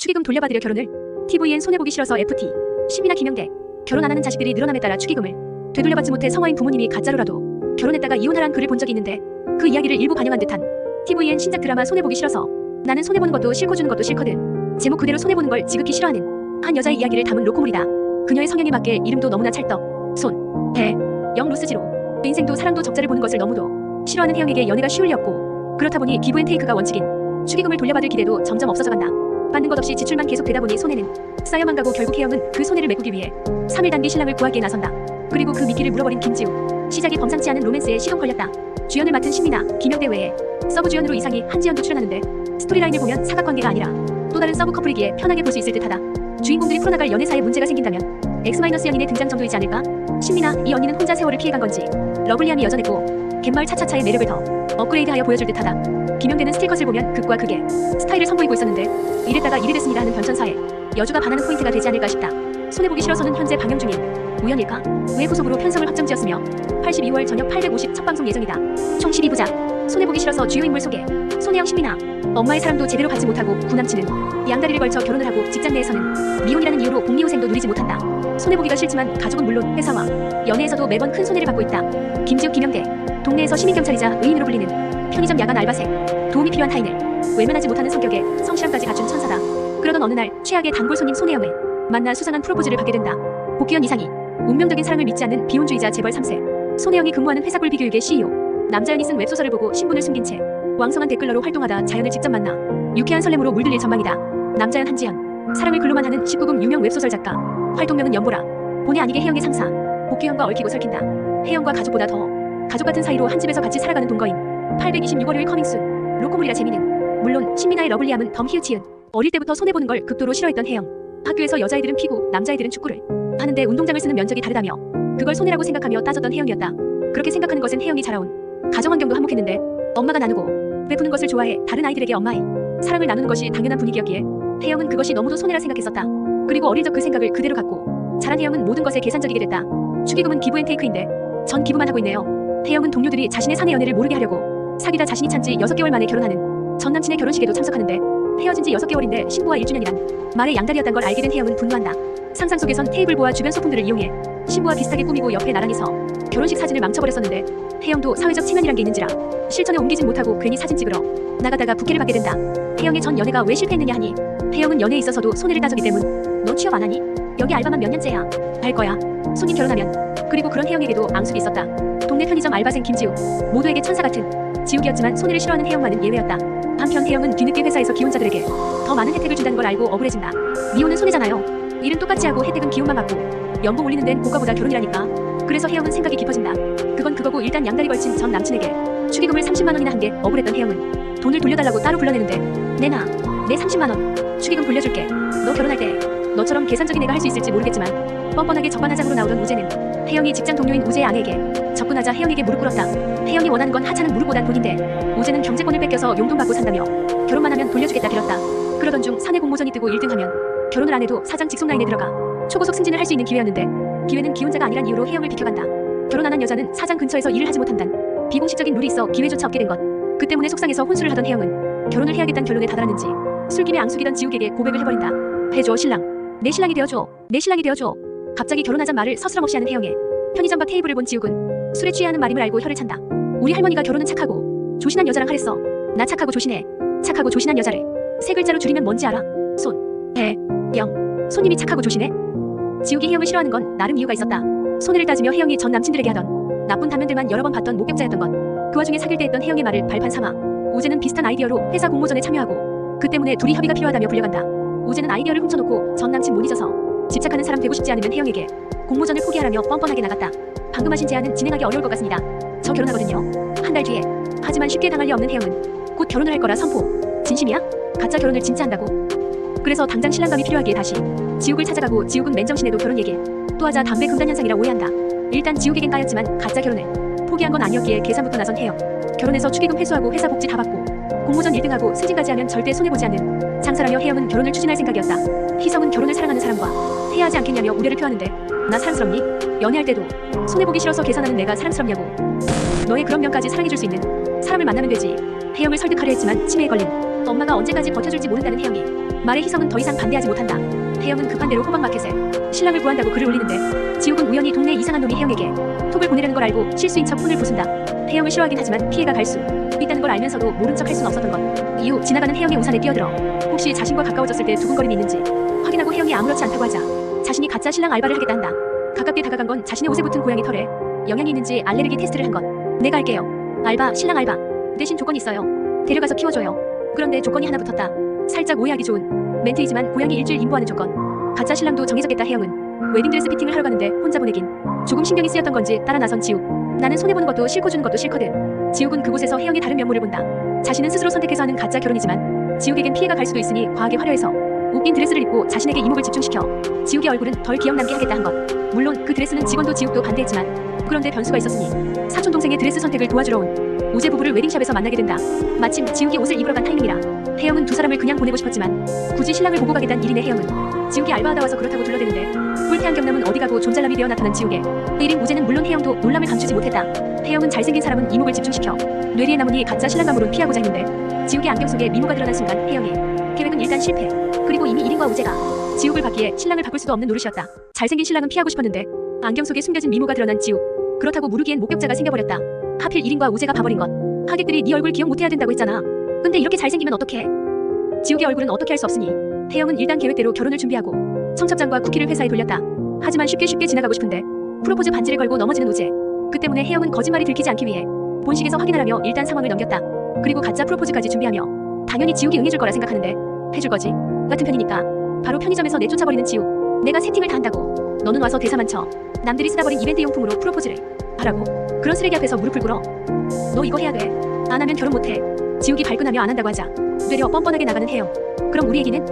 축의금 돌려받으려 결혼을. TVN 손해보기 싫어서 FT. 신미나 김영대. 결혼 안 하는 자식들이 늘어남에 따라 축의금을 되돌려받지 못해 성화인 부모님이 가짜로라도 결혼했다가 이혼하란 글을 본 적이 있는데 그 이야기를 일부 반영한 듯한 TVN 신작 드라마 손해보기 싫어서. 나는 손해보는 것도 싫고 주는 것도 싫거든. 제목 그대로 손해보는 걸 지극히 싫어하는 한 여자의 이야기를 담은 로코물이다. 그녀의 성향에 맞게 이름도 너무나 찰떡. 손, 배, 영 루스지로. 인생도 사랑도 적자를 보는 것을 너무도 싫어하는 혜영에게 연애가 쉬울 리 없고, 그렇다 보니 기브앤테이크가 원칙인 축의금을 돌려받을 기대도 점점 없어져간다. 받는 것 없이 지출만 계속되다 보니 손해는 쌓여만 가고 결국 혜영은 그 손해를 메꾸기 위해 3일 단기 신랑을 구하기에 나선다. 그리고 그 미끼를 물어버린 김지우. 시작이 범상치 않은 로맨스에 시동 걸렸다. 주연을 맡은 신미나, 김영대 외에 서브 주연으로 이상희, 한지연도 출연하는데 스토리라인을 보면 사각관계가 아니라 또 다른 서브 커플이기에 편하게 볼 수 있을 듯하다. 주인공들이 풀어나갈 연애사에 문제가 생긴다면 X- 연인의 등장 정도이지 않을까? 신미나, 이 언니는 혼자 세월을 피해간 건지 러블리함이 여전했고 갯마을 차차차의 매력을 더 업그레이드하여 보여줄 듯하다. 김영대는 스틸컷을 보면 극과 극의 스타일을 선보이고 있었는데 이랬다가 이래 됐습니다 하는 변천사에 여주가 반하는 포인트가 되지 않을까 싶다. 손해보기 싫어서는 현재 방영 중인 우연일까? 왜 후속으로 편성을 확정지었으며 82월 저녁 850 첫 방송 예정이다. 총 12부작. 손해보기 싫어서 주요 인물 소개. 손혜영, 신미나. 엄마의 사랑도 제대로 받지 못하고 구남친은 양다리를 걸쳐 결혼을 하고 직장 내에서는 미혼이라는 이유로 복리후생도 누리지 못한다. 손해보기가 싫지만 가족은 물론 회사와 연애에서도 매번 큰 손해를 받고 있다. 김지욱, 김영대. 동네에서 시민경찰이자 의인으로 불리는 편의점 야간 알바생. 도움이 필요한 타인을 외면하지 못하는 성격에 성실함까지 갖춘 천사다. 그러던 어느 날 최악의 단골 손님 손혜영을 만나 수상한 프로포즈를 받게 된다. 복귀현 이상희. 운명적인 사랑을 믿지 않는 비혼주의자 재벌 3세. 손혜영이 근무하는 회사 꿀비교육의 CEO. 남자연이 쓴 웹소설을 보고 신분을 숨긴 채 왕성한 댓글러로 활동하다 자연을 직접 만나 유쾌한 설렘으로 물들릴 전망이다. 남자연 한지연. 사랑을 글로만 하는 19금 유명 웹소설 작가. 활동명은 연보라. 본의 아니게 혜영의 상사 복귀현과 얽히고 설킨다. 혜영과 가족보다 더 가족 같은 사이로 한 집에서 같이 살아가는 동거인. 826 월요일 커밍순. 로코물이라 재미는 물론 신미나의 러블리함은 덤 히읗이은. 어릴 때부터 손해보는 걸 극도로 싫어했던 혜영. 학교에서 여자애들은 피구, 남자애들은 축구를 하는데 운동장을 쓰는 면적이 다르다며 그걸 손해라고 생각하며 따졌던 혜영이었다. 그렇게 생각하는 것은 혜영이 자라온 가정환경도 한몫했는데 엄마가 나누고 베푸는 것을 좋아해 다른 아이들에게 엄마의 사랑을 나누는 것이 당연한 분위기였기에 혜영은 그것이 너무도 손해라 생각했었다. 그리고 어릴 적 그 생각을 그대로 갖고 자란 혜영은 모든 것에 계산적이게 됐다. 축의금은 기브앤테이크인데 전 기부만 하고 있네요. 혜영은 동료들이 자신의 사내 연애를 모르게 하려고 사귀다 자신이 찬지 6개월 만에 결혼하는 전 남친의 결혼식에도 참석하는데 헤어진 지 6개월인데 신부와 1주년이란 말의 양다리였단 걸 알게 된 혜영은 분노한다. 상상 속에선 테이블보와 주변 소품들을 이용해 신부와 비슷하게 꾸미고 옆에 나란히 서 결혼식 사진을 망쳐버렸었는데 혜영도 사회적 체면이란 게 있는지라 실천에 옮기진 못하고 괜히 사진 찍으러 나가다가 부케를 받게 된다. 혜영의 전 연애가 왜 실패했느냐 하니 혜영은 연애에 있어서도 손해를 따졌기 때문. 너 취업 안 하니? 여기 알바만 몇 년째야? 할 거야. 손님 결혼하면. 그리고 그런 혜영에게도 앙숙이 있었다. 동네 편의점 알바생 김지욱. 모두에게 천사 같은 지욱이었지만 손해를 싫어하는 혜영만은 예외였다. 한편 혜영은 뒤늦게 회사에서 기혼자들에게 더 많은 혜택을 준다는 걸 알고 억울해진다. 미혼은 손해잖아요. 일은 똑같이 하고 혜택은 기혼만 받고 연봉 올리는 데는 고가보다 결혼이라니까. 그래서 혜영은 생각이 깊어진다. 그건 그거고 일단 양다리 걸친 전 남친에게 축의금을 30만 원이나 한 게 억울했던 혜영은 돈을 돌려달라고 따로 불러내는데 내놔. 내 30만 원 축의금 돌려줄게. 너 결혼할 때 너처럼 계산적인 애가 할 수 있을지 모르겠지만 뻔뻔하게 적반하장으로 나오던 우재는 혜영이 직장 동료인 우재의 아내에게 접근하자 혜영에게 무릎 꿇었다. 혜영이 원하는 건 하찮은 무릎보단 돈인데 우재는 경제권을 뺏겨서 용돈 받고 산다며 결혼만 하면 돌려주겠다 빌었다. 그러던 중 사내 공모전이 뜨고 1등하면 결혼을 안 해도 사장 직속 라인에 들어가 초고속 승진을 할 수 있는 기회였는데 기회는 기혼자가 아니란 이유로 혜영을 비켜간다. 결혼 안 한 여자는 사장 근처에서 일을 하지 못한단 비공식적인 룰이 있어 기회조차 없게 된 것. 그 때문에 속상해서 혼술을 하던 혜영은 결혼을 해야겠다는 결론에 다다랐는지 술김에 앙숙이던 지욱에게 고백을 해버린다. 해줘 신랑. 내 신랑이 되어줘. 내 신랑이 되어줘. 갑자기 결혼하잔 말을 서스럼없이 하는 혜영의 편의점 밖 테이블을 본 지욱은 술에 취해하는 말임을 알고 혀를 찬다. 우리 할머니가 결혼은 착하고 조신한 여자랑 하랬어. 나 착하고 조신해. 착하고 조신한 여자를 세 글자로 줄이면 뭔지 알아? 손, 배, 영. 손님이 착하고 조신해? 지욱이 혜영을 싫어하는 건 나름 이유가 있었다. 손해를 따지며 혜영이 전 남친들에게 하던 나쁜 단면들만 여러 번 봤던 목격자였던 것. 그 와중에 사귈 때 했던 혜영의 말을 발판 삼아 우재는 비슷한 아이디어로 회사 공모전에 참여하고 그 때문에 둘이 협의가 필요하다며 불려간다. 우재는 아이디어를 훔쳐놓고 전 남친 못 잊어서 집착하는 사람 되고 싶지 않으면 혜영에게 공모전을 포기하라며 뻔뻔하게 나갔다. 방금 하신 제안은 진행하기 어려울 것 같습니다. 저 결혼하거든요. 한 달 뒤에. 하지만 쉽게 당할 리 없는 혜영은 곧 결혼을 할 거라 선포. 진심이야? 가짜 결혼을 진짜 한다고? 그래서 당장 신랑감이 필요하기에 다시 지욱을 찾아가고 지욱은 맨정신에도 결혼 얘기 또 하자 담배 금단 현상이라 오해한다. 일단 지욱에겐 까였지만 가짜 결혼을 포기한 건 아니었기에 계산부터 나선 혜영. 결혼해서 축의금 회수하고 회사 복지 다 받고 공모전 1등하고 승진까지 하면 절대 손해보지 않는 장사라며 혜영은 결혼을 추진할 생각이었다. 희성은 결혼을 사랑하는 사람과 해야 하지 않겠냐며 우려를 표하는데 나 사랑스럽니? 연애할 때도 손해보기 싫어서 계산하는 내가 사랑스럽냐고. 너의 그런 면까지 사랑해줄 수 있는 사람을 만나면 되지. 혜영을 설득하려 했지만 치매에 걸린 엄마가 언제까지 버텨줄지 모른다는 혜영이 말에 희성은 더 이상 반대하지 못한다. 혜영은 급한 대로 호박마켓에 신랑을 구한다고 글을 올리는데 지욱은 우연히 동네 이상한 놈이 혜영에게 톡을 보내려는 걸 알고 실수인 척 폰을 부순다. 혜영을 싫어하긴 하지만 피해가 갈 수 있다는 걸 알면서도 모른 척 할 수는 없었던 것. 이후 지나가는 혜영의 우산에 뛰어들어 혹시 자신과 가까워졌을 때 두근거림이 있는지 확인하고 혜영이 아무렇지 않다고 하자 자신이 가짜 신랑 알바를 하겠다 한다. 가깝게 다가간 건 자신의 옷에 붙은 고양이 털에 영향이 있는지 알레르기 테스트를 한 것. 내가 할게요. 알바, 신랑 알바. 대신 조건이 있어요. 데려가서 키워줘요. 그런데 조건이 하나 붙었다. 살짝 오해하기 좋은 멘트이지만 고양이 일주일 임보하는 조건. 가짜 신랑도 정해졌겠다. 혜영은 웨딩드레스 피팅을 하러 가는데 혼자 보내긴 조금 신경이 쓰였던 건지 따라 나선 지욱. 나는 손해보는 것도 싫고 주는 것도 싫거든. 지욱은 그곳에서 혜영의 다른 면모를 본다. 자신은 스스로 선택해서 하는 가짜 결혼이지만 지욱에겐 피해가 갈 수도 있으니 과하게 화려해서 웃긴 드레스를 입고 자신에게 이목을 집중시켜 지욱의 얼굴은 덜 기억남게 하겠다 한 것. 물론 그 드레스는 직원도 지욱도 반대했지만 그런데 변수가 있었으니 사촌동생의 드레스 선택을 도와주러 온 우재 부부를 웨딩샵에서 만나게 된다. 마침 지욱이 옷을 입으러 간 타이밍이라 혜영은 두 사람을 그냥 보내고 싶었지만 굳이 신랑을 보고 가겠다는 일이네. 혜영은 지욱이 알바하다 와서 그렇다고 둘러대는데 뿔테한 경남은 어디 가고 존잘남이 되어 나타난 지욱의 의린 우재는 물론 혜영도 놀람을 감추지 못했다. 혜영은 잘생긴 사람은 이목을 집중시켜 뇌리에 남으니 가짜 신랑감으로 피하고자 했는데 지욱의 안경 속에 미모가 드러난 순간 혜영의 계획은 일단 실패. 그리고 이미 1인과 우재가 지욱을 받기에 신랑을 바꿀 수도 없는 노릇이었다. 잘생긴 신랑은 피하고 싶었는데 안경 속에 숨겨진 미모가 드러난 지욱. 그렇다고 모르기엔 목격자가 생겨버렸다. 하필 1인과 우재가 봐버린 것. 하객들이 네 얼굴 기억 못해야 된다고 했잖아. 근데 이렇게 잘생기면 어떡해. 지욱의 얼굴은 어떻게 할 수 없으니 혜영은 일단 계획대로 결혼을 준비하고 청첩장과 쿠키를 회사에 돌렸다. 하지만 쉽게 지나가고 싶은데 프로포즈 반지를 걸고 넘어지는 우재. 그 때문에 혜영은 거짓말이 들키지 않기 위해 본식에서 확인하라며 일단 상황을 넘겼다. 그리고 가짜 프로포즈까지 준비하며 당연히 지욱이 응해줄 거라 생각하는데 해줄 거지 같은 편이니까 바로 편의점에서 내쫓아버리는 지욱. 내가 세팅을 다 한다고 너는 와서 대사만 쳐. 남들이 쓰다 버린 이벤트 용품으로 프로포즈를 하라고. 그런 쓰레기 앞에서 무릎을 꿇어. 너 이거 해야 돼. 안 하면 결혼 못해. 지욱이 발끈하며 안 한다고 하자 되려 뻔뻔하게 나가는 혜영. 그럼 우리 애기는?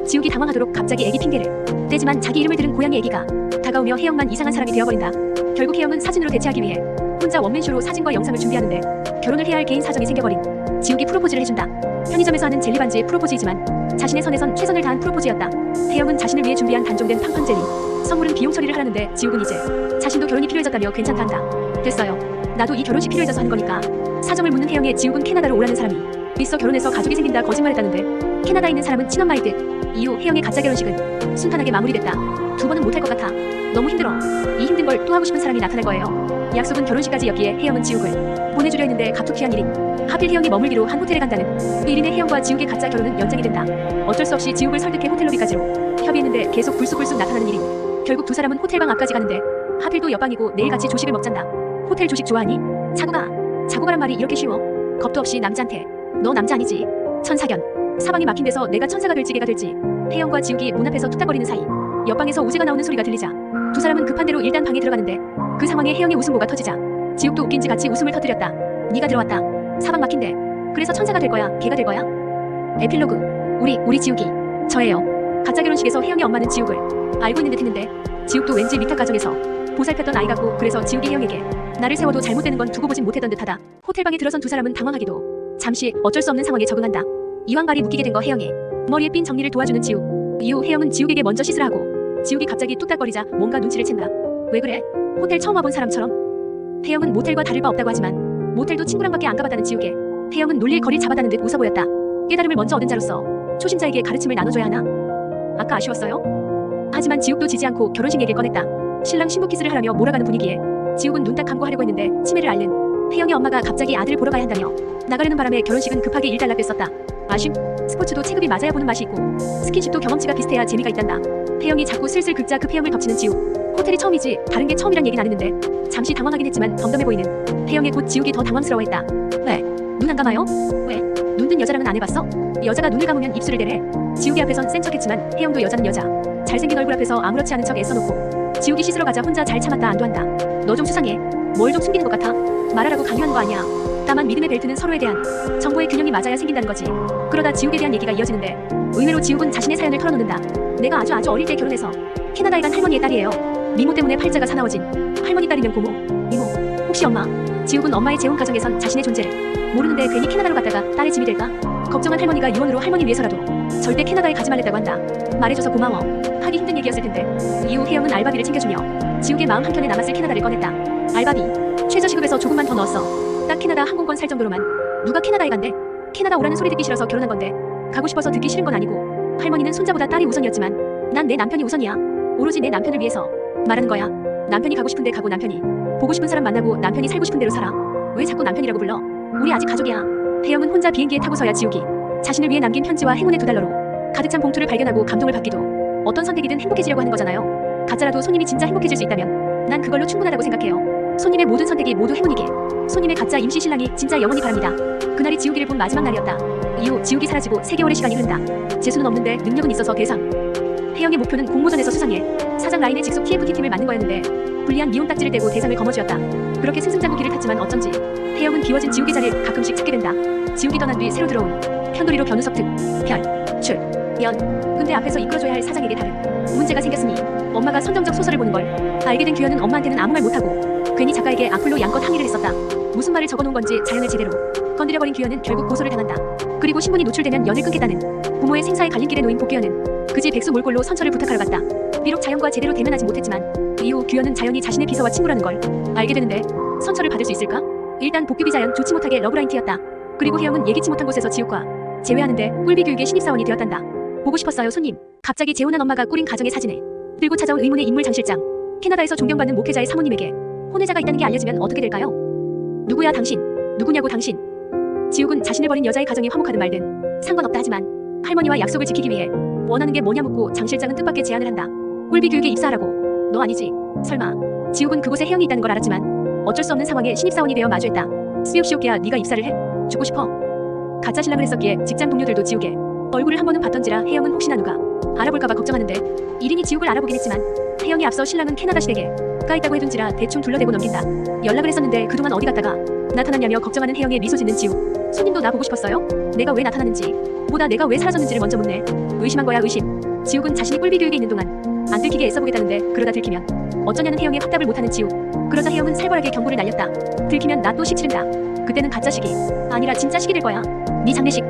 지욱이 당황하도록 갑자기 애기 핑계를 떼지만 자기 이름을 들은 고양이 애기가 다가오며 혜영만 이상한 사람이 되어버린다. 결국 혜영은 사진으로 대체하기 위해 혼자 원맨쇼로 사진과 영상을 준비하는데 결혼을 해야 할 개인 사정이 생겨버린 지욱이 프로포즈를 해준다. 편의점에서 하는 젤리 반지의 프로포즈이지만 자신의 선에선 최선을 다한 프로포즈였다. 혜영은 자신을 위해 준비한 단종된 팡팡 젤리 선물은 비용 처리를 하라는데 지욱은 이제 자신도 결혼이 필요해졌다며 괜찮다 한다. 됐어요. 나도 이 결혼식 필요해져서 하는 거니까. 사정을 묻는 혜영에 지욱은 캐나다로 오라는 사람이 있어 결혼해서 가족이 생긴다 거짓말했다는데 캐나다에 있는 사람은 친엄마일 듯. 이후 혜영의 가짜 결혼식은 순탄하게 마무리됐다. 두 번은 못할 것 같아. 너무 힘들어. 이 힘든 걸 또 하고 싶은 사람이 나타날 거예요. 약속은 결혼식까지였기에 혜영은 지욱을 보내주려 했는데 갑툭튀한 일인. 하필 혜영이 머물기로 한 호텔에 간다는 그 일인의 혜영과 지욱의 가짜 결혼은 연장이 된다. 어쩔 수 없이 지욱을 설득해 호텔 로비까지로 협의했는데 계속 불쑥불쑥 나타나는 일인. 결국 두 사람은 호텔방 앞까지 가는데 하필 또 옆방이고 내일 같이 조식을 먹잔다. 호텔 조식 좋아하니? 자고 가란 말이 이렇게 쉬워? 겁도 없이 남자한테. 너 남자 아니지? 천사견. 사방이 막힌 데서 내가 천사가 될지 개가 될지. 혜영과 지욱이 문 앞에서 툭닥거리는 사이 옆방에서 우재가 나오는 소리가 들리자 두 사람은 급한 대로 일단 방에 들어가는데 그 상황에 혜영의 웃음보가 터지자 지욱도 웃긴지 같이 웃음을 터뜨렸다. 네가 들어왔다. 사방 막힌데. 그래서 천사가 될 거야? 개가 될 거야? 에필로그. 우리 지욱이 저예요. 가짜 결혼식에서 혜영의 엄마는 지욱을 알고 있는 듯 했는데 지욱도 왠지 위탁 가정에서 보살폈던 아이 같고 그래서 지욱이 혜영에게 나를 세워도 잘못되는 건 두고 보진 못했던 듯하다. 호텔방에 들어선 두 사람은 당황하기도 잠시 어쩔 수 없는 상황에 적응한다. 이왕 발이 묶이게 된 거 혜영의 머리에 핀 정리를 도와주는 지욱. 이후 혜영은 지욱에게 먼저 시술 하고 지욱이 갑자기 뚝딱거리자 뭔가 눈치를 챈다. 왜 그래? 호텔 처음 와본 사람처럼? 혜영은 모텔과 다를 바 없다고 하지만 모텔도 친구랑밖에 안 가봤다는 지욱에 혜영은 놀릴 거리 잡았다는 듯 웃어 보였다. 깨달음을 먼저 얻은 자로서 초심자에게 가르침을 나눠줘야 하나? 아까 아쉬웠어요? 하지만 지욱도 지지 않고 결혼식 얘기를 꺼냈다. 신랑 신부 키스를 하라며 몰아가는 분위기에 지욱은 눈 딱 감고 하려고 했는데 치매를 앓는 혜영의 엄마가 갑자기 아들을 보러 가야 한다며 나가려는 바람에 결혼식은 급하게 일단락됐었다. 아쉽. 스포츠도 체급이 맞아야 보는 맛이 있고 스킨십도 경험치가 비슷해야 재미가 있단다. 혜영이 자꾸 슬슬 긁자 급 혜영을 덮치는 지욱. 호텔이 처음이지 다른 게 처음이란 얘긴 안 했는데 잠시 당황하긴 했지만 덤덤해 보이는 혜영의 곧 지욱이 더 당황스러워했다. 왜? 눈 안 감아요? 왜? 눈 뜬 여자랑은 안 해봤어? 여자가 눈을 감으면 입술을 대래. 지욱이 앞에선 센 척했지만 혜영도 여자는 여자. 잘생긴 얼굴 앞에서 아무렇지 않은 척 애써놓고 지욱이 씻으러 가자 혼자 잘 참았다 안도한다. 너 좀 수상해. 뭘 좀 숨기는 것 같아? 말하라고 강요하는 거 아니야. 다만 믿음의 벨트는 서로에 대한 정보의 균형이 맞아야 생긴다는 거지. 그러다 지욱에 대한 얘기가 이어지는데 의외로 지욱은 자신의 사연을 털어놓는다. 내가 아주 어릴 때 결혼해서 캐나다에 간 할머니의 딸이에요. 미모 때문에 팔자가 사나워진 할머니 딸이면 고모, 이모, 혹시 엄마? 지욱은 엄마의 재혼 가정에선 자신의 존재를 모르는데 괜히 캐나다로 갔다가 딸의 짐이 될까? 걱정한 할머니가 유언으로 할머니 위해서라도 절대 캐나다에 가지 말랬다고 한다. 말해줘서 고마워. 하기 힘든 얘기였을 텐데. 이후 혜영은 알바비를 챙겨주며 지욱의 마음 한켠에 남았을 캐나다를 꺼냈다. 알바비 최저시급에서 조금만 더 넣었어. 딱 캐나다 항공권 살 정도로만. 누가 캐나다에 간대? 캐나다 오라는 소리 듣기 싫어서 결혼한 건데 가고 싶어서 듣기 싫은 건 아니고 할머니는 손자보다 딸이 우선이었지만 난 내 남편이 우선이야. 오로지 내 남편을 위해서 말하는 거야. 남편이 가고 싶은 데 가고 남편이 보고 싶은 사람 만나고 남편이 살고 싶은 대로 살아. 왜 자꾸 남편이라고 불러? 우리 아직 가족이야. 혜영은 혼자 비행기에 타고서야 지우기 자신을 위해 남긴 편지와 행운의 $2 가득 찬 봉투를 발견하고 감동을 받기도 어떤 선택이든 행복해지려고 하는 거잖아요. 가짜라도 손님이 진짜 행복해질 수 있다면 난 그걸로 충분하다고 생각해요. 손님의 모든 선택이 모두 행운이길. 손님의 가짜 임시 신랑이 진짜 영원히 바랍니다. 그날이 지우기를 본 마지막 날이었다. 이후 지우기 사라지고 3개월의 시간이 흐른다. 재수는 없는데 능력은 있어서 대상. 혜영의 목표는 공모전에서 수상해 사장 라인의 직속 TFT팀을 맡는 거였는데 불리한 미용 딱지를 떼고 대상을 거머쥐었다. 그렇게 승승장구 길을 탔지만 어쩐지 혜영은 비워진 지우기 자리를 가끔씩 찾게 된다. 지우기 떠난 뒤 새로 들어온 편돌이로 변우석 등 별, 출, 연. 근데 앞에서 이끌어줘야 할 사장에게 다른 문제가 생겼으니 엄마가 선정적 소설을 보는 걸 알게 된 규현은 엄마한테는 아무 말 못하고 괜히 작가에게 악플로 양껏 항의를 했었다. 무슨 말을 적어놓은 건지 자연을 제대로 건드려버린 규현은 결국 고소를 당한다. 그리고 신분이 노출되면 연을 끊겠다는 부모의 생사의 갈림길에 놓인 복규현은 그지 백수 몰골로 선처를 부탁하러 갔다. 비록 자연과 제대로 대면하지 못했지만 이후 규현은 자연이 자신의 비서와 친구라는 걸 알게 되는데 선처를 받을 수 있을까? 일단 복규비 자연 좋지 못하게 러브라인 티였다. 그리고 혜영은 예기치 못한 곳에서 지옥과 제외하는데 꿀비교육의 신입사원이 되었단다. 보고 싶었어요 손님. 갑자기 재혼한 엄마가 꾸린 가정의 사진을 들고 찾아온 의문의 인물 장실장. 캐나다에서 존경받는 목회자의 사모님에게 혼외자가 있다는 게 알려지면 어떻게 될까요? 누구야 당신? 누구냐고 당신? 지욱은 자신을 버린 여자의 가정에 화목하든 말든 상관없다 하지만 할머니와 약속을 지키기 위해 원하는 게 뭐냐 묻고 장실장은 뜻밖의 제안을 한다. 꿀비교육에 입사하라고. 너 아니지? 설마. 지욱은 그곳에 혜영이 있다는 걸 알았지만 어쩔 수 없는 상황에 신입사원이 되어 마주했다. 수육시옥기야 네가 입사를 해? 주고 싶어? 가짜 신랑을 했었기에 직장 동료들도 지욱의 얼굴을 한 번은 봤던지라 혜영은 혹시나 누가 알아볼까봐 걱정하는데 1인이 지욱을 알아보긴 했지만 혜영이 앞서 신랑은 캐나다 시댁에 가 있다고 해둔지라 대충 둘러대고 넘긴다. 연락을 했었는데 그동안 어디 갔다가 나타났냐며 걱정하는 혜영의 미소 짓는 지욱. 손님도 나 보고 싶었어요? 내가 왜 나타났는지 보다 내가 왜 사라졌는지를 먼저 묻네. 의심한 거야 의심. 지욱은 자신이 꿀비교육에 있는 동안 안 들키게 애써보겠다는데 그러다 들키면 어쩌냐는 혜영의 확답을 못하는 지욱. 그러자 혜영은 살벌하게 경고를 날렸다. 들키면 나 또 식 치른다. 그때는 가짜 식이 아니라 진짜 식이 될 거야. 네 장례식.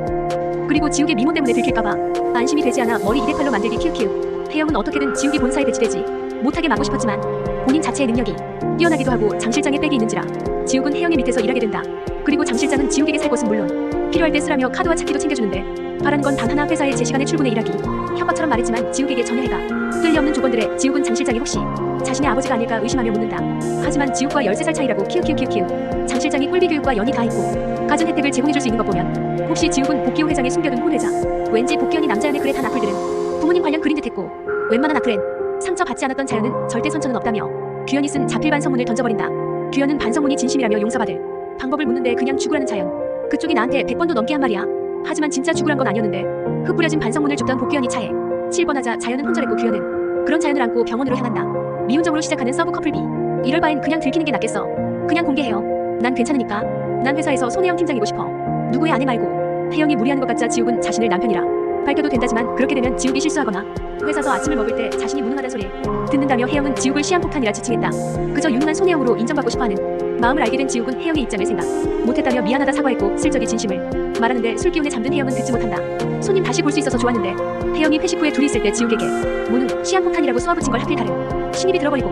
그리고 지욱의 미모 때문에 들킬까봐 안심이 되지 않아 머리 2대8로 만들기 키읔키읔. 혜영은 어떻게든 지욱이 본사에 배치되지 못하게 막고 싶었지만 본인 자체의 능력이 뛰어나기도 하고 장실장의 백이 있는지라 지욱은 혜영의 밑에서 일하게 된다. 그리고 장실장은 지욱에게 살 것은 물론 필요할 때 쓰라며 카드와 차키도 챙겨주는데 바라는 건 단 하나 회사에 제 시간에 출근해 일하기. 협박처럼 말했지만 지욱에게 전혀 해가 뜰리 없는 조건들에 지욱은 장실장이 혹시 자신의 아버지가 아닐까 의심하며 묻는다. 하지만 지욱과 13살 차이라고 키읔키읔키읔키읔. 장실장이 꿀비교육과 연이 다 있고 가진 혜택을 제공해줄 수 있는 것 보면 혹시 지욱은 복기호 회장의 숨겨둔 혼외자. 왠지 복기현이 남자연의 글에 단 악플들은 부모님 관련 글인 듯했고 웬만한 악플엔 상처받지 않았던 자연은 절대 선처는 없다며 규현이 쓴 자필 반성문을 던져버린다. 규현은 반성문이 진심이라며 용서받을 방법을 묻는데 그냥 죽으라는 자연. 그쪽이 나한테 100번도 넘게 한 말이야. 하지만 진짜 죽으란 건 아니었는데 흩뿌려진 반성문을 줬던 복규현이 차에 7번 하자 자연은 혼절했고 규현은 그런 자연을 안고 병원으로 향한다. 미운정으로 시작하는 서브 커플비. 이럴 바엔 그냥 들키는 게 낫겠어. 그냥 공개해요. 난 괜찮으니까. 난 회사에서 손혜영 팀장이고 싶어. 누구의 아내 말고. 혜영이 무리하는 것 같자 지욱은 자신을 남편이라 밝혀도 된다지만 그렇게 되면 지욱이 실수하거나 회사서 아침을 먹을 때 자신이 무능하다는 소리 듣는다며 혜영은 지욱을 시한폭탄이라 지칭했다. 그저 유능한 손혜영으로 인정받고 싶어하는 마음을 알게 된 지욱은 혜영의 입장을 생각 못했다며 미안하다 사과했고 슬쩍이 진심을 말하는데 술기운에 잠든 혜영은 듣지 못한다. 손님 다시 볼 수 있어서 좋았는데 혜영이 회식 후에 둘이 있을 때 지욱에게 무능, 시한폭탄이라고 쏘아붙인 걸 하필 다른 신입이 들어버리고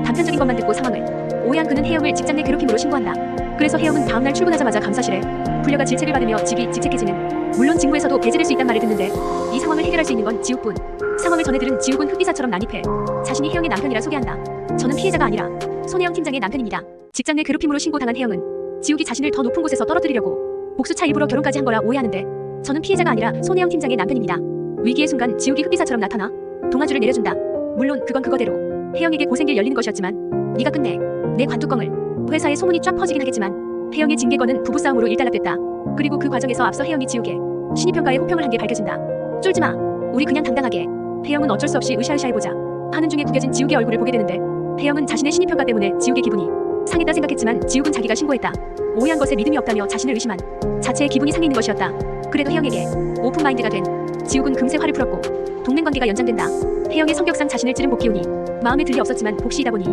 단편적인 것만 듣고 상황을 오해한 그는 혜영을 직장 내 괴롭힘으로 신고한다. 그래서 혜영은 다음날 출근하자마자 감사실에 불려가 질책을 받으며 직위 직책해지는 물론 직무에서도 배제될 수 있단 말을 듣는데 이 상황을 해결할 수 있는 건 지욱뿐. 상황을 전해 들은 지욱은 흑기사처럼 난입해 자신이 혜영의 남편이라 소개한다. 저는 피해자가 아니라 손혜영 팀장의 남편입니다. 직장 내 괴롭힘으로 신고당한 혜영은 지욱이 자신을 더 높은 곳에서 떨어뜨리려고 복수차 일부러 결혼까지 한 거라 오해하는데 저는 피해자가 아니라 손혜영 팀장의 남편입니다. 위기의 순간 지욱이 흑기사처럼 나타나 동아줄을 내려준다. 물론 그건 그거대로 혜영에게 고생길 열리는 것이었지만 네가 끝내 내 관뚜껑을. 회사에 소문이 쫙 퍼지긴 하겠지만 혜영의 징계건은 부부싸움으로 일단락됐다. 그리고 그 과정에서 앞서 혜영이 지욱에 신입평가에 호평을 한 게 밝혀진다. 쫄지마. 우리 그냥 당당하게. 혜영은 어쩔 수 없이 으쌰으쌰해보자 하는 중에 구겨진 지욱의 얼굴을 보게 되는데 혜영은 자신의 신입평가 때문에 지욱의 기분이 상했다 생각했지만 지욱은 자기가 신고했다. 오해한 것에 믿음이 없다며 자신을 의심한 자체의 기분이 상해 있는 것이었다. 그래도 혜영에게 오픈마인드가 된 지욱은 금세 화를 풀었고 동맹관계가 연장된다. 혜영의 성격상 자신을 찌른 복기훈이 마음에 들리 없었지만 복시이다 보니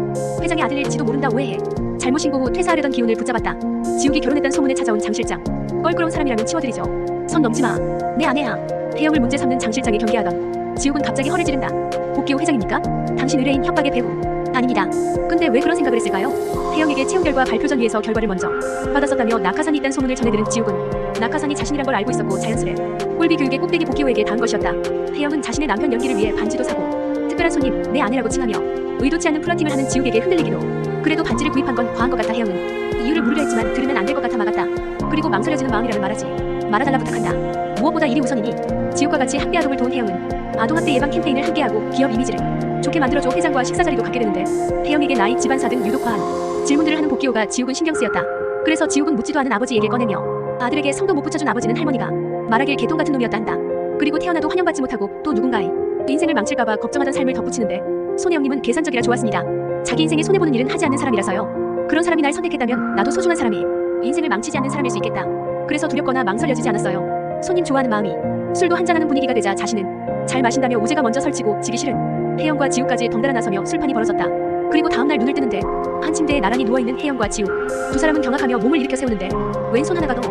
회장의 아들일지도 모른다 오해해 잘못 신고 후 퇴사하려던 기운을 붙잡았다. 지욱이 결혼했다는 소문에 찾아온 장 실장. 껄끄러운 사람이라면 치워드리죠. 선 넘지마. 내 아내야. 혜영을 문제 삼는 장 실장이 경계하던 지욱은 갑자기 허를 찌른다. 복기호 회장입니까? 당신 의뢰인 협박의 배후. 아닙니다. 근데 왜 그런 생각을 했을까요? 혜영에게 채용 결과 발표 전 위에서 결과를 먼저 받았었다며 낙하산이 있다는 소문을 전해들은 지욱은 낙하산이 자신이란 걸 알고 있었고 자연스레 꼴비 교육의 꼭대기 복귀호에게 닿은 것이었다. 혜영은 자신의 남편 연기를 위해 반지도 사고 특별한 손님 내 아내라고 칭하며 의도치 않는 플러팅을 하는 지욱에게 흔들리기도. 그래도 반지를 구입한 건 과한 것 같다. 혜영은 이유를 물으려 했지만 들으면 안 될 것 같아 막았다. 그리고 망설여지는 마음이라면 말하지 말아달라 부탁한다. 무엇보다 일이 우선이니 지욱과 같이 학대 아동을 도운 혜영은 아동학대 예방 캠페인을 함께하고 기업 이미지를 좋게 만들어줘 회장과 식사자리도 갖게 되는데 혜영에게 나이, 집안사 등 유독 과한 질문들을 하는 복귀호가 지욱은 신경 쓰였다. 그래서 지욱은 묻지도 않은 아버지에게 꺼내며 아들에게 성도 못 붙여준 아버지는 할머니가 말하길 개똥 같은 놈이었다 한다. 그리고 태어나도 환영받지 못하고 또 누군가의 인생을 망칠까봐 걱정하던 삶을 덧붙이는데 손혜영님은 계산적이라 좋았습니다. 자기 인생에 손해보는 일은 하지 않는 사람이라서요. 그런 사람이 날 선택했다면 나도 소중한 사람이 인생을 망치지 않는 사람일 수 있겠다. 그래서 두렵거나 망설여지지 않았어요. 손님 좋아하는 마음이 술도 한잔하는 분위기가 되자 자신은 잘 마신다며 우재가 먼저 설치고 지기 싫은 혜영과 지욱까지 덩달아 나서며 술판이 벌어졌다. 그리고 다음날 눈을 뜨는데 한 침대에 나란히 누워있는 혜영과 지욱 두 사람은 경악하며 몸을 일으켜 세우는데 왼손 하나가 더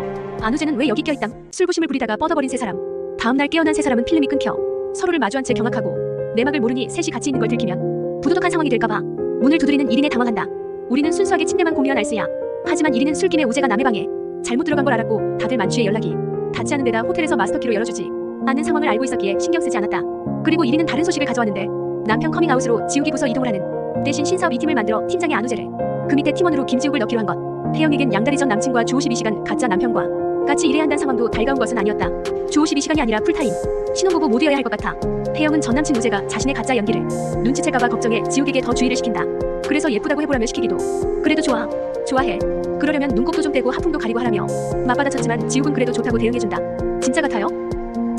안우재는 왜 여기 껴있담. 술부심을 부리다가 뻗어버린 세 사람. 다음날 깨어난 세 사람은 필름이 끊겨 서로를 마주한 채 경악하고 내막을 모르니 셋이 같이 있는 걸 들키면 부도덕한 상황이 될까봐 문을 두드리는 1인에 당황한다. 우리는 순수하게 침대만 공유한 알스야. 하지만 1인은 술김에 우재가 남의 방에 잘못 들어간 걸 알았고 다들 만취해 연락이 닿지 않은 데다 호텔에서 마스터키로 열어주지 않는 상황을 알고 있었기에 신경 쓰지 않았다. 그리고 1인은 다른 소식을 가져왔는데 남편 커밍아웃으로 지욱이 부서 이동을 하는 대신 신사업 2팀을 만들어 팀장의 안우재를 그 밑에 팀원으로 김지욱을 넣기로 한 것. 혜영에겐 양다리 전 남친과 주 52시간 가짜 남편과 같이 일해야 한다는 상황도 달가운 것은 아니었다. 주 52시간이 아니라 풀타임 신혼부부 모두여야 할 것 같아. 혜영은 전 남친 우재가 자신의 가짜 연기를 눈치챌까봐 걱정해 지욱에게 더 주의를 시킨다. 그래서 예쁘다고 해보라며 시키기도. 그래도 좋아해. 그러려면 눈곱도 좀 떼고 하품도 가리고 하라며 맞받아쳤지만 지욱은 그래도 좋다고 대응해준다. 진짜 같아요?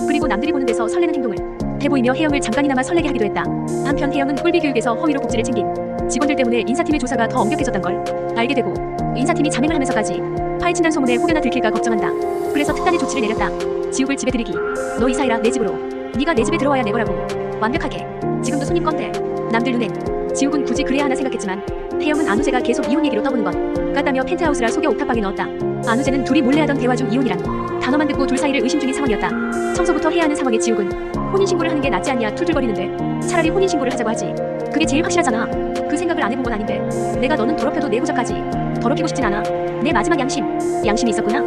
그리고 남들이 보는 데서 설레는 행동을 해보이며 혜영을 잠깐이나마 설레게 하기도 했다. 한편 혜영은 꿀비 교육에서 허위로 복지를 챙긴 직원들 때문에 인사팀의 조사가 더 엄격해졌던 걸 알게 되고 인사팀이 자맹을 하면서까지 파헤친다는 소문에 혹여나 들킬까 걱정한다. 그래서 특단의 조치를 내렸다. 지욱을 집에 들이기. 너 이사해라 내 집으로. 네가 내 집에 들어와야 내 거라고. 완벽하게. 지금도 손님 건데. 남들 눈엔 지욱은 굳이 그래야 하나 생각했지만 혜영은 안우재가 계속 이혼 얘기로 떠보는 것 같다며 펜트하우스라 속여 옥탑방에 넣었다. 안우재는 둘이 몰래 하던 대화 중 이혼이란 단어만 듣고 둘 사이를 의심 중인 상황이었다. 청소부터 해야 하는 상황에 지욱은 혼인신고를 하는 게 낫지 않냐 툴툴거리는데 차라리 혼인신고를 하자고 하지. 그게 제일 확실하잖아. 그 생각을 안 해본 건 아닌데 내가 너는 더럽혀도 내 구석까지 더럽히고 싶진 않아. 내 마지막 양심이 있었구나.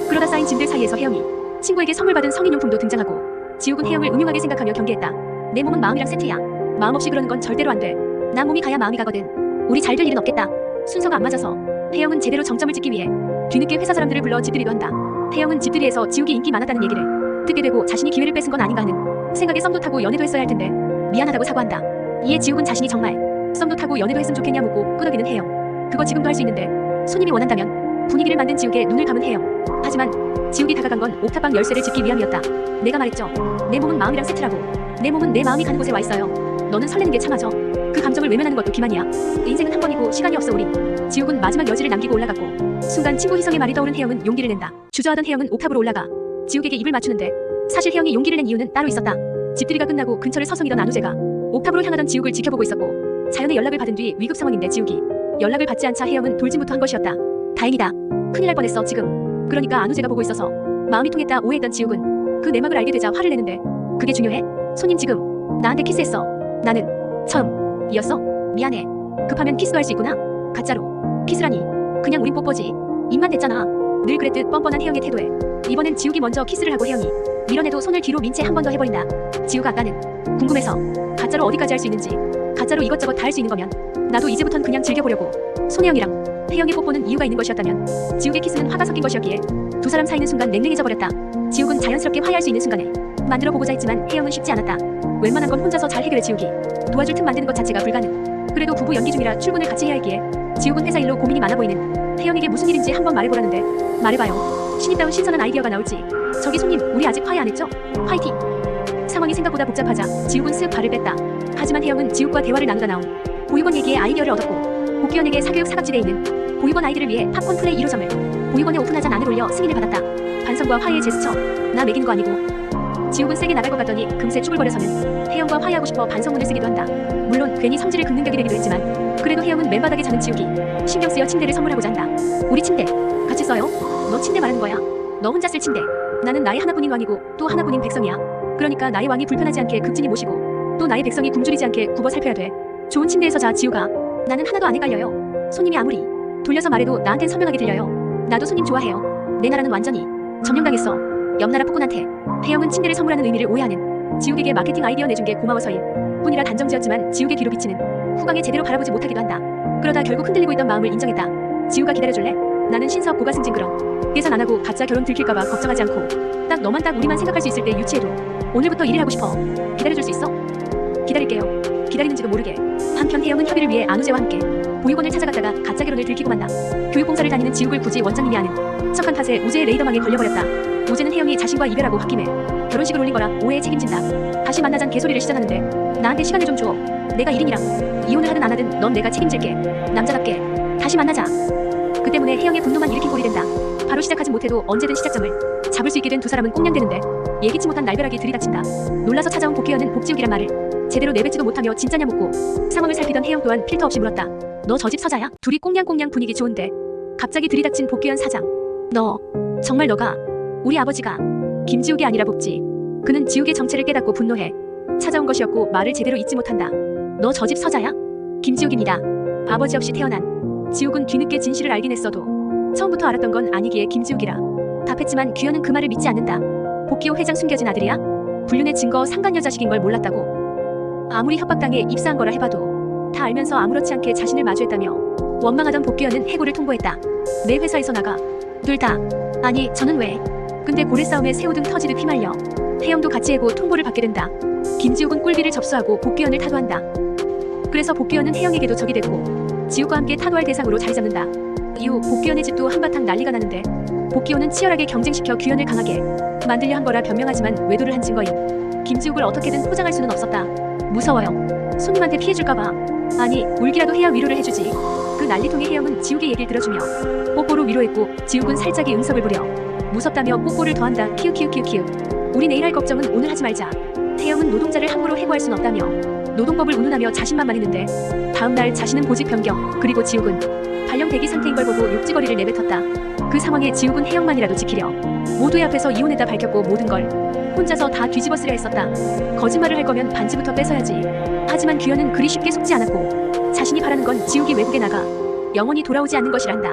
그러다 쌓인 짐들 사이에서 혜영이 친구에게 선물 받은 성인용품도 등장하고 지욱은 혜영을 음흉하게 생각하며 경계했다. 내 몸은 마음이랑 세트야. 마음 없이 그러는 건 절대로 안 돼. 난 몸이 가야 마음이 가거든. 우리 잘 될 일은 없겠다. 순서가 안 맞아서 혜영은 제대로 정점을 찍기 위해 뒤늦게 회사 사람들을 불러 집들이도 한다. 혜영은 집들이에서 지욱이 인기 많았다는 얘기를 듣게 되고 자신이 기회를 뺏은 건 아닌가 하는 생각에 썸도 타고 연애도 했어야 할 텐데 미안하다고 사과한다. 이에 지욱은 자신이 정말 썸도 타고 연애도 했으면 좋겠냐 묻고 끄덕이는 혜영. 그거 지금도 할 수 있는데 손님이 원한다면 분위기를 만든 지욱의 눈을 감은 혜영. 하지만 지욱이 다가간 건 옥탑방 열쇠를 집기 위함이었다. 내가 말했죠. 내 몸은 마음이랑 세트라고. 내 몸은 내 마음이 가는 곳에 와 있어요. 너는 설레는 게 참아져. 그 감정을 외면하는 것도 기만이야. 인생은 한 번이고 시간이 없어 우리. 지욱은 마지막 여지를 남기고 올라갔고 순간 친구 희성의 말이 떠오른 혜영은 용기를 낸다. 주저하던 혜영은 옥탑으로 올라가 지욱에게 입을 맞추는데 사실 혜영이 용기를 낸 이유는 따로 있었다. 집들이가 끝나고 근처를 서성이던 안우재가 옥탑으로 향하던 지욱을 지켜보고 있었고 자연의 연락을 받은 뒤 위급 상황인데 지욱이 연락을 받지 않자 혜영은 돌진부터 한 것이었다. 다행이다. 큰일 날 뻔했어 지금. 그러니까 안우재가 보고 있어서 마음이 통했다 오해했던 지욱은 그 내막을 알게 되자 화를 내는데 그게 중요해? 손님 지금 나한테 키스했어. 나는 처음이었어? 미안해. 급하면 키스도 할 수 있구나. 가짜로 키스라니. 그냥 우린 뽀뽀지. 입만 댔잖아. 늘 그랬듯 뻔뻔한 혜영의 태도에 이번엔 지욱이 먼저 키스를 하고 혜영이 밀어내도 손을 뒤로 민 채 한 번 더 해버린다. 지우가 나는 궁금해서 가짜로 어디까지 할 수 있는지 가짜로 이것저것 다 할 수 있는 거면 나도 이제부턴 그냥 즐겨보려고. 손혜영이랑 혜영의 뽀뽀는 이유가 있는 것이었다면 지욱의 키스는 화가 섞인 것이었기에 두 사람 사이는 순간 냉랭해져 버렸다. 지욱은 자연스럽게 화해할 수 있는 순간에 만들어 보고자 했지만 혜영은 쉽지 않았다. 웬만한 건 혼자서 잘 해결해 지욱이 도와줄 틈 만드는 것 자체가 불가능. 그래도 부부 연기 중이라 출근을 같이 해야 했기에 지욱은 회사 일로 고민이 많아 보이는 혜영에게 무슨 일인지 한번 말해보라는데 말해봐요. 신입다운 신선한 아이디어가 나올지. 저기 손님 우리 아직 화해 안 했죠? 화이팅! 상황이 생각보다 복잡하자 지욱은 쓱 발을 뺐다. 하지만 혜영은 지욱과 대화를 나누다 나온 보육원 얘기에 아이디어를 얻었고 복귀원에게 사교육 사각지대에 있는 보육원 아이들을 위해 팝콘 플레이 1호점을 보육원에 오픈하자 난을 올려 승인을 받았다. 반성과 화해의 제스처. 나 매긴 거 아니고. 지욱은 세게 나갈 것 같더니 금세 추글거려서는 혜영과 화해하고 싶어 반성문을 쓰기도 한다. 물론 괜히 성질을 긁는 격이 되기도 했지만 그래도 혜영은 맨바닥에 자는 지욱이 신경 쓰여 침대를 선물하고자 한다. 우리 침대 같이 써요? 너 침대 말하는 거야? 너 혼자 쓸 침대. 나는 나의 하나뿐인 왕이고 또 하나뿐인 백성이야. 그러니까 나의 왕이 불편하지 않게 극진히 모시고 또 나의 백성이 굶주리지 않게 굽어 살펴야 돼. 좋은 침대에서 자 지우가. 나는 하나도 안 헷갈려요. 손님이 아무리 돌려서 말해도 나한텐 선명하게 들려요. 나도 손님 좋아해요. 내 나라는 완전히 점령당했어. 옆나라 폭군한테. 혜영은 침대를 선물하는 의미를 오해하는 지욱에게 마케팅 아이디어 내준 게 고마워서일 뿐이라 단정지었지만 지욱의 뒤로 비치는 후광에 제대로 바라보지 못하기도 한다. 그러다 결국 흔들리고 있던 마음을 인정했다. 지우가 기다려줄래? 나는 신석 고가 승진 그럼 계산 안 하고 가짜 결혼 들킬까봐 걱정하지 않고 딱 너만 딱 우리만 생각할 수 있을 때 유치해도 오늘부터 일을 하고 싶어. 기다려줄 수 있어? 기다릴게요. 기다리는지도 모르게 한편 혜영은 협의를 위해 안우재와 함께 보육원을 찾아갔다가 가짜 결혼을 들키고 만다. 교육공사를 다니는 지욱을 굳이 원장님이 아는 척한 탓에 우재의 레이더망에 걸려버렸다. 우재는 혜영이 자신과 이별하고 홧김에 결혼식을 올린 거라 오해에 책임진다. 다시 만나잔 개소리를 시전하는데 나한테 시간을 좀 줘. 내가 1인이랑 이혼을 하든 안 하든 넌 내가 책임질게. 남자답게 다시 만나자. 그 때문에 혜영의 분노만 일으킨 꼴이 된다. 바로 시작하지 못해도 언제든 시작점을 잡을 수 있게 된 두 사람은 꽁냥대는데 예기치 못한 날벼락이 들이닥친다. 놀라서 찾아온 복귀연은 복지욱이란 말을 제대로 내뱉지도 못하며 진짜냐 묻고 상황을 살피던 혜영 또한 필터 없이 물었다. 너 저 집 서자야? 둘이 꽁냥꽁냥 분위기 좋은데 갑자기 들이닥친 복귀연 사장. 너 정말 너가 우리 아버지가 김지욱이 아니라 복지. 그는 지욱의 정체를 깨닫고 분노해 찾아온 것이었고 말을 제대로 잇지 못한다. 너 저 집 서자야? 김지욱입니다. 아버지 없이 태어난. 지욱은 뒤늦게 진실을 알긴 했어도 처음부터 알았던 건 아니기에 김지욱이라 답했지만 규현은 그 말을 믿지 않는다. 복귀호 회장 숨겨진 아들이야? 불륜의 증거 상간녀 자식인 걸 몰랐다고. 아무리 협박당해 입사한 거라 해봐도 다 알면서 아무렇지 않게 자신을 마주했다며 원망하던 복귀현은 해고를 통보했다. 내 회사에서 나가. 둘 다. 아니 저는 왜. 근데 고래 싸움에 새우등 터지듯 휘말려 혜영도 같이 해고 통보를 받게 된다. 김지욱은 꿀비를 접수하고 복귀현을 타도한다. 그래서 복귀현은 혜영에게도 적이 되고 지욱과 함께 타도할 대상으로 자리 잡는다. 이후 복귀현의 집도 한바탕 난리가 나는데 복귀호는 치열하게 경쟁시켜 규현을 강하게 만들려 한 거라 변명하지만 외도를 한 증거임. 김지욱을 어떻게든 포장할 수는 없었다. 무서워요. 손님한테 피해줄까봐. 아니 울기라도 해야 위로를 해주지. 그 난리통의 혜영은 지욱의 얘기를 들어주며 뽀뽀로 위로했고 지욱은 살짝의 응석을 부려 무섭다며 뽀뽀를 더한다. 키읔키읔키읔키읔. 우리 내일 할 걱정은 오늘 하지 말자. 혜영은 노동자를 함부로 해고할 순 없다며 노동법을 운운하며 자신만만했는데 다음날 자신은 보직 변경 그리고 지욱은 발령 대기 상태인 걸 보고 욕지거리를 내뱉었다. 그 상황에 지욱은 혜영만이라도 지키려 모두의 앞에서 이혼했다 밝혔고 모든 걸 혼자서 다 뒤집어 쓰려 했었다. 거짓말을 할 거면 반지부터 뺏어야지. 하지만 규현은 그리 쉽게 속지 않았고 자신이 바라는 건 지욱이 외국에 나가 영원히 돌아오지 않는 것이란다.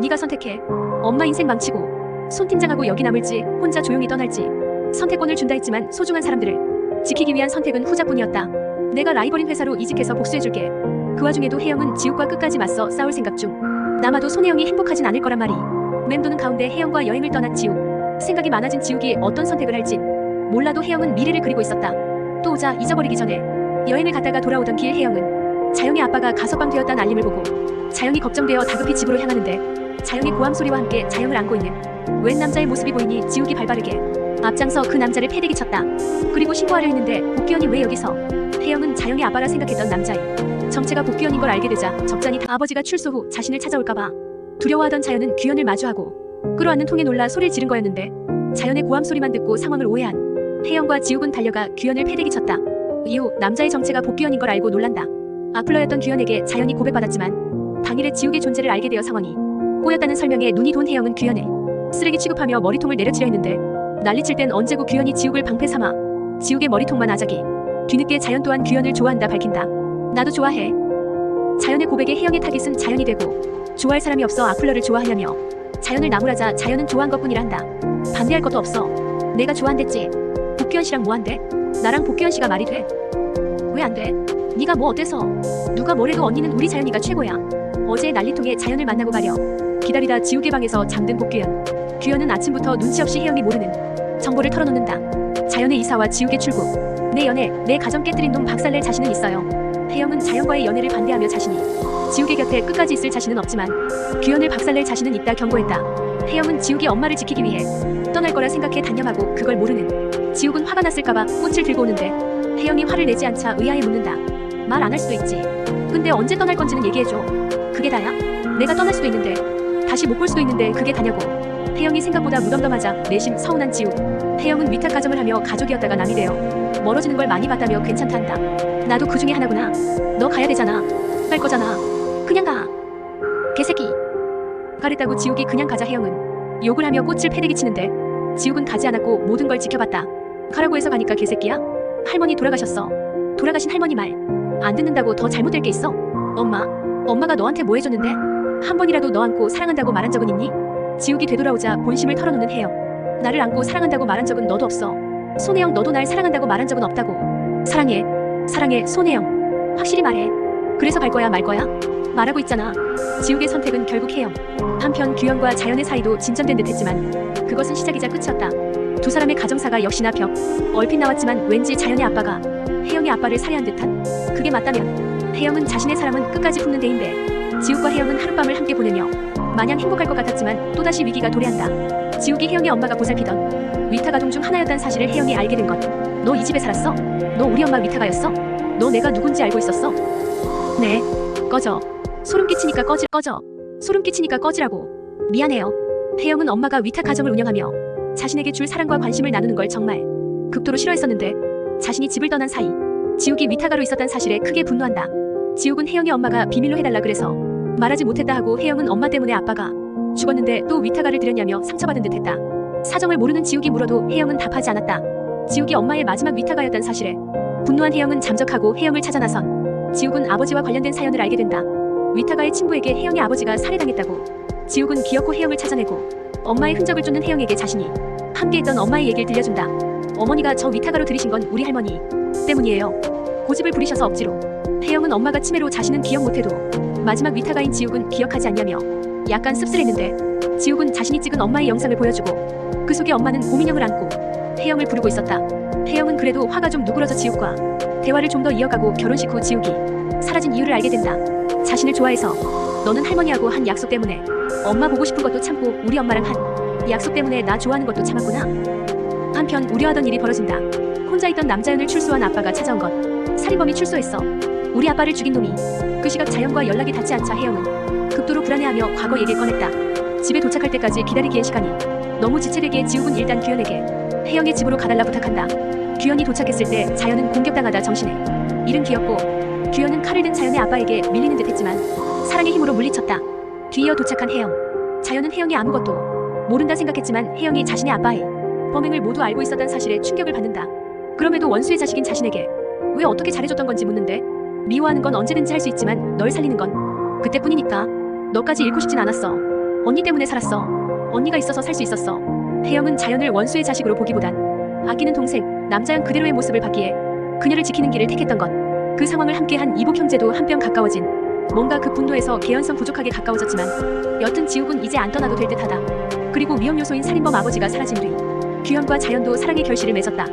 네가 선택해. 엄마 인생 망치고 손 팀장하고 여기 남을지 혼자 조용히 떠날지. 선택권을 준다 했지만 소중한 사람들을 지키기 위한 선택은 후자뿐이었다. 내가 라이벌인 회사로 이직해서 복수해줄게. 그 와중에도 혜영은 지욱과 끝까지 맞서 싸울 생각 중. 남아도 손혜영이 행복하진 않을 거란 말이. 맴도는 가운데 혜영과 여행을 떠난 지욱. 생각이 많아진 지욱이 어떤 선택을 할진 몰라도 혜영은 미래를 그리고 있었다. 또 오자 잊어버리기 전에 여행을 갔다가 돌아오던 길 혜영은 자영의 아빠가 가석방 되었다는 알림을 보고 자영이 걱정되어 다급히 집으로 향하는데 자영의 고함 소리와 함께 자영을 안고 있는 웬 남자의 모습이 보이니 지욱이 발빠르게 앞장서 그 남자를 패대기 쳤다. 그리고 신고하려 했는데 복귀현이 왜 여기서. 혜영은 자영의 아빠라 생각했던 남자의 정체가 복귀현인 걸 알게 되자 적잖이 아버지가 출소 후 자신을 찾아올까봐 두려워하던 자연은 규현을 마주하고 끌어안는 통에 놀라 소리를 지른 거였는데 자연의 고함 소리만 듣고 상황을 오해한 혜영과 지욱은 달려가 규현을 패대기 쳤다. 이후 남자의 정체가 복귀현인 걸 알고 놀란다. 악플러였던 규현에게 자연이 고백받았지만 당일에 지욱의 존재를 알게 되어 상황이 꼬였다는 설명에 눈이 돈 혜영은 규현을 쓰레기 취급하며 머리통을 내려치려 했는데 난리칠 땐 언제고 규현이 지욱을 방패 삼아 지욱의 머리통만 아작이. 뒤늦게 자연 또한 규현을 좋아한다 밝힌다. 나도 좋아해. 자연의 고백에 혜영의 타깃은 자연이 되고 좋아할 사람이 없어 악플러를 좋아하냐며 자연을 나무라자 자연은 좋아한 것뿐이라 한다. 반대할 것도 없어. 내가 좋아한댔지. 복귀현 씨랑 뭐한대? 나랑 복귀현 씨가 말이 돼? 왜 안 돼? 네가 뭐 어때서? 누가 뭐래도 언니는 우리 자연이가 최고야. 어제 난리통에 자연을 만나고 가려 기다리다 지욱의 방에서 잠든 복귀현. 규현은 아침부터 눈치 없이 혜영이 모르는 정보를 털어놓는다. 자연의 이사와 지욱의 출국. 내 연애, 내 가정 깨뜨린 놈 박살낼 자신은 있어요. 혜영은 자연과의 연애를 반대하며 자신이 지욱의 곁에 끝까지 있을 자신은 없지만 규현을 박살낼 자신은 있다 경고했다. 혜영은 지욱이 엄마를 지키기 위해 떠날 거라 생각해 단념하고 그걸 모르는 지욱은 화가 났을까봐 꽃을 들고 오는데 혜영이 화를 내지 않자 의아해 묻는다. 말 안 할 수도 있지. 근데 언제 떠날 건지는 얘기해줘. 그게 다야? 내가 떠날 수도 있는데 다시 못 볼 수도 있는데 그게 다냐고. 혜영이 생각보다 무덤덤하자 내심 서운한 지욱. 혜영은 위탁 가정을 하며 가족이었다가 남이 되어 멀어지는 걸 많이 봤다며 괜찮다 한다. 나도 그 중에 하나구나. 너 가야 되잖아. 갈 거잖아. 그냥 가. 개새끼. 가랬다고 지욱이 그냥 가자 혜영은 욕을 하며 꽃을 패대기 치는데 지욱은 가지 않았고 모든 걸 지켜봤다. 가라고 해서 가니까 개새끼야? 할머니 돌아가셨어. 돌아가신 할머니 말 안 듣는다고 더 잘못될 게 있어? 엄마가 너한테 뭐 해줬는데? 한 번이라도 너 안고 사랑한다고 말한 적은 있니? 지욱이 되돌아오자 본심을 털어놓는 혜영. 나를 안고 사랑한다고 말한 적은 너도 없어. 손혜영, 너도 날 사랑한다고 말한 적은 없다고. 사랑해. 사랑해, 손혜영. 확실히 말해. 그래서 갈 거야, 말 거야? 말하고 있잖아. 지욱의 선택은 결국 혜영. 한편 규현과 자연의 사이도 진전된 듯 했지만 그것은 시작이자 끝이었다. 두 사람의 가정사가 역시나 벽. 얼핏 나왔지만 왠지 자연의 아빠가 혜영의 아빠를 살해한 듯한? 그게 맞다면 혜영은 자신의 사람은 끝까지 품는 데인데 지욱과 혜영은 하룻밤을 함께 보내며 마냥 행복할 것 같았지만 또다시 위기가 도래한다. 지욱이 혜영의 엄마가 보살피던 위탁아동 중 하나였다는 사실을 혜영이 알게 된 것. 너 이 집에 살았어? 너 우리 엄마 위탁아였어? 너 내가 누군지 알고 있었어? 네. 꺼져. 소름 끼치니까 꺼져. 소름 끼치니까 꺼지라고. 미안해요. 혜영은 엄마가 위탁 가정을 운영하며 자신에게 줄 사랑과 관심을 나누는 걸 정말 극도로 싫어했었는데 자신이 집을 떠난 사이 지욱이 위탁아로 있었다는 사실에 크게 분노한다. 지욱은 혜영의 엄마가 비밀로 해달라 그래서 말하지 못했다 하고 혜영은 엄마 때문에 아빠가 죽었는데 또 위탁아를 들였냐며 상처받은 듯 했다. 사정을 모르는 지욱이 물어도 혜영은 답하지 않았다. 지욱이 엄마의 마지막 위탁아였다는 사실에 분노한 혜영은 잠적하고 혜영을 찾아 나선 지욱은 아버지와 관련된 사연을 알게 된다. 위탁아의 친부에게 혜영의 아버지가 살해당했다고. 지욱은 기어코 혜영을 찾아내고 엄마의 흔적을 쫓는 혜영에게 자신이 함께했던 엄마의 얘기를 들려준다. 어머니가 저 위탁아로 들이신 건 우리 할머니 때문이에요. 고집을 부리셔서 억지로. 혜영은 엄마가 치매로 자신은 기억 못해도 마지막 위탁아인 지욱은 기억하지 않냐며 약간 씁쓸했는데 지욱은 자신이 찍은 엄마의 영상을 보여주고 그 속에 엄마는 고민형을 안고 혜영을 부르고 있었다. 혜영은 그래도 화가 좀 누그러져 지욱과 대화를 좀 더 이어가고 결혼식 후 지욱이 사라진 이유를 알게 된다. 자신을 좋아해서 너는 할머니하고 한 약속 때문에 엄마 보고 싶은 것도 참고 우리 엄마랑 한 약속 때문에 나 좋아하는 것도 참았구나. 한편 우려하던 일이 벌어진다. 혼자 있던 남자연을 출소한 아빠가 찾아온 것. 살인범이 출소했어. 우리 아빠를 죽인 놈이. 그 시각 자연과 연락이 닿지 않자 혜영은 극도로 불안해하며 과거 얘기를 꺼냈다. 집에 도착할 때까지 기다리기엔 시간이 너무 지체되기에 지욱은 일단 규현에게 혜영의 집으로 가달라 부탁한다. 규현이 도착했을 때 자연은 공격당하다 정신에 잃은 뒤였고 규현은 칼을 든 자연의 아빠에게 밀리는 듯 했지만 사랑의 힘으로 물리쳤다. 뒤이어 도착한 혜영. 자연은 혜영이 아무것도 모른다 생각했지만 혜영이 자신의 아빠의 범행을 모두 알고 있었다는 사실에 충격을 받는다. 그럼에도 원수의 자식인 자신에게 왜 어떻게 잘해줬던 건지 묻는데 미워하는 건 언제든지 할 수 있지만 널 살리는 건 그때뿐이니까. 너까지 잃고 싶진 않았어. 언니 때문에 살았어. 언니가 있어서 살 수 있었어. 혜영은 자연을 원수의 자식으로 보기보단 아끼는 동생 남자연 그대로의 모습을 받기에 그녀를 지키는 길을 택했던 것. 그 상황을 함께한 이복 형제도 한뼘 가까워진 뭔가 그 분노에서 개연성 부족하게 가까워졌지만 여튼 지욱은 이제 안 떠나도 될 듯하다. 그리고 위험 요소인 살인범 아버지가 사라진 뒤 규현과 자연도 사랑의 결실을 맺었다.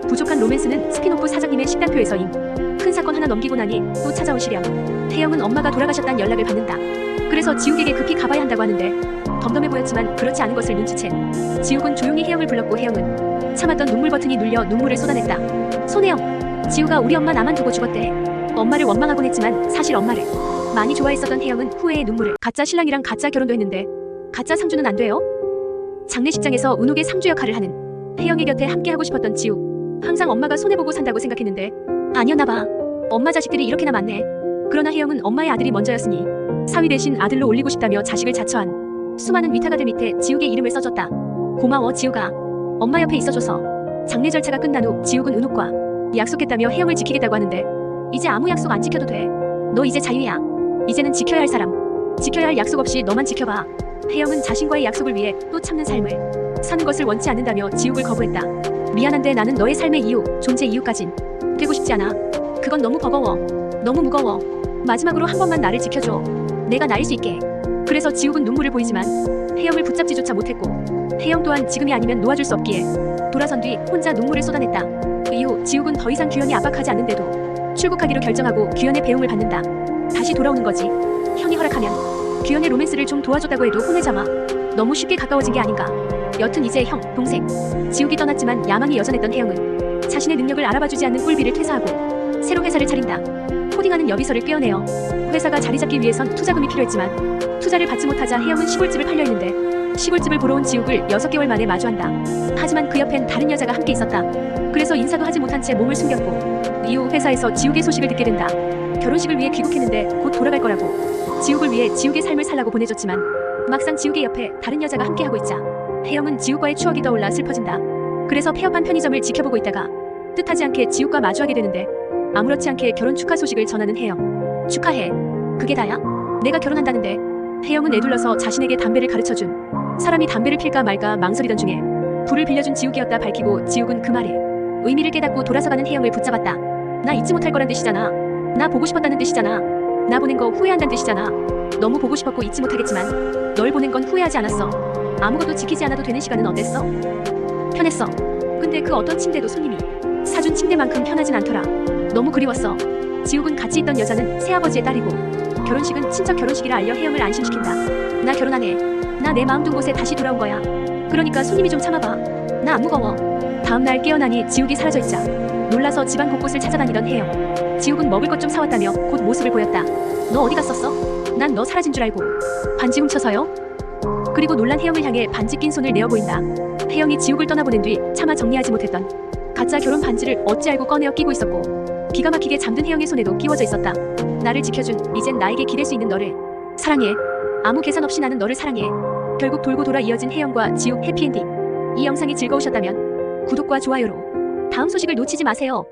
부족한 로맨스는 스피노프 사장님의 식단표에서임. 큰 사건 하나 넘기고 나니 또 찾아온 시련. 혜영은 엄마가 돌아가셨다는 연락을 받는다. 그래서 지욱에게 급히 가봐야 한다고 하는데 덤덤해 보였지만 그렇지 않은 것을 눈치챈 지욱은 조용히 혜영을 불렀고 혜영은 참았던 눈물 버튼이 눌려 눈물을 쏟아냈다. 손혜영, 지우가 우리 엄마 나만 두고 죽었대. 엄마를 원망하곤 했지만 사실 엄마를 많이 좋아했었던 혜영은 후회의 눈물을. 가짜 신랑이랑 가짜 결혼도 했는데 가짜 상주는 안 돼요? 장례식장에서 은옥의 상주 역할을 하는 혜영의 곁에 함께하고 싶었던 지욱. 항상 엄마가 손해보고 산다고 생각했는데 아니었나봐. 엄마 자식들이 이렇게나 많네. 그러나 혜영은 엄마의 아들이 먼저였으니 사위 대신 아들로 올리고 싶다며 자식을 자처한 수많은 위탁아들 밑에 지욱의 이름을 써줬다. 고마워 지욱아. 엄마 옆에 있어줘서. 장례 절차가 끝난 후 지욱은 은옥과 약속했다며 혜영을 지키겠다고 하는데 이제 아무 약속 안 지켜도 돼. 너 이제 자유야. 이제는 지켜야 할 사람. 지켜야 할 약속 없이 너만 지켜봐. 혜영은 자신과의 약속을 위해 또 참는 삶을 사는 것을 원치 않는다며 지욱을 거부했다. 미안한데 나는 너의 삶의 이유, 존재 이유까진 되고 싶지 않아. 그건 너무 버거워. 너무 무거워. 마지막으로 한 번만 나를 지켜줘. 내가 나일 수 있게. 그래서 지욱은 눈물을 보이지만 혜영을 붙잡지조차 못했고 혜영 또한 지금이 아니면 놓아줄 수 없기에 돌아선 뒤 혼자 눈물을 쏟아냈다. 그 이후 지욱은 더 이상 규현이 압박하지 않는데도 출국하기로 결정하고 규현의 배웅을 받는다. 다시 돌아오는 거지. 형이 허락하면 규현의 로맨스를 좀 도와줬다고 해도 혼내자마 너무 쉽게 가까워진 게 아닌가. 여튼 이제 형, 동생 지욱이 떠났지만 야망이 여전했던 혜영은 자신의 능력을 알아봐주지 않는 꿀비를 퇴사하고 새로 회사를 차린다. 코딩하는 여비서를 꿰어내어 회사가 자리 잡기 위해선 투자금이 필요했지만 투자를 받지 못하자 혜영은 시골집을 팔려 했는데 시골집을 보러 온 지욱을 6개월 만에 마주한다. 하지만 그 옆엔 다른 여자가 함께 있었다. 그래서 인사도 하지 못한 채 몸을 숨겼고 이후 회사에서 지욱의 소식을 듣게 된다. 결혼식을 위해 귀국했는데 곧 돌아갈 거라고. 지욱을 위해 지욱의 삶을 살라고 보내줬지만 막상 지욱의 옆에 다른 여자가 함께하고 있자 혜영은 지욱과의 추억이 떠올라 슬퍼진다. 그래서 폐업한 편의점을 지켜보고 있다가 뜻하지 않게 지욱과 마주하게 되는데 아무렇지 않게 결혼 축하 소식을 전하는 혜영. 축하해. 그게 다야? 내가 결혼한다는데. 혜영은 애둘러서 자신에게 담배를 가르쳐준 사람이 담배를 필까 말까 망설이던 중에 불을 빌려준 지욱이었다 밝히고 지욱은 그 말에 의미를 깨닫고 돌아서가는 혜영을 붙잡았다. 나 잊지 못할 거란 뜻이잖아. 나 보고 싶었다는 뜻이잖아. 나 보낸 거 후회한다는 뜻이잖아. 너무 보고 싶었고 잊지 못하겠지만 널 보낸 건 후회하지 않았어. 아무것도 지키지 않아도 되는 시간은 어땠어? 편했어. 근데 그 어떤 침대도 손님이 사준 침대만큼 편하진 않더라. 너무 그리웠어. 지욱은 같이 있던 여자는 새아버지의 딸이고 결혼식은 친척 결혼식이라 알려 혜영을 안심시킨다. 나 결혼 안 해. 나 내 마음 둔 곳에 다시 돌아온 거야. 그러니까 손님이 좀 참아봐. 나 안 무거워. 다음날 깨어나니 지욱이 사라져 있자 놀라서 집안 곳곳을 찾아다니던 혜영. 지욱은 먹을 것 좀 사왔다며 곧 모습을 보였다. 너 어디 갔었어? 난 너 사라진 줄 알고. 반지 훔쳐서요? 그리고 놀란 혜영을 향해 반지 낀 손을 내어 보인다. 혜영이 지욱을 떠나보낸 뒤 차마 정리하지 못했던 가짜 결혼 반지를 어찌 알고 꺼내어 끼고 있었고 기가 막히게 잠든 혜영의 손에도 끼워져 있었다. 나를 지켜준 이젠 나에게 기댈 수 있는 너를 사랑해. 아무 계산 없이 나는 너를 사랑해. 결국 돌고 돌아 이어진 혜영과 지욱 해피엔딩. 이 영상이 즐거우셨다면 구독과 좋아요로 다음 소식을 놓치지 마세요.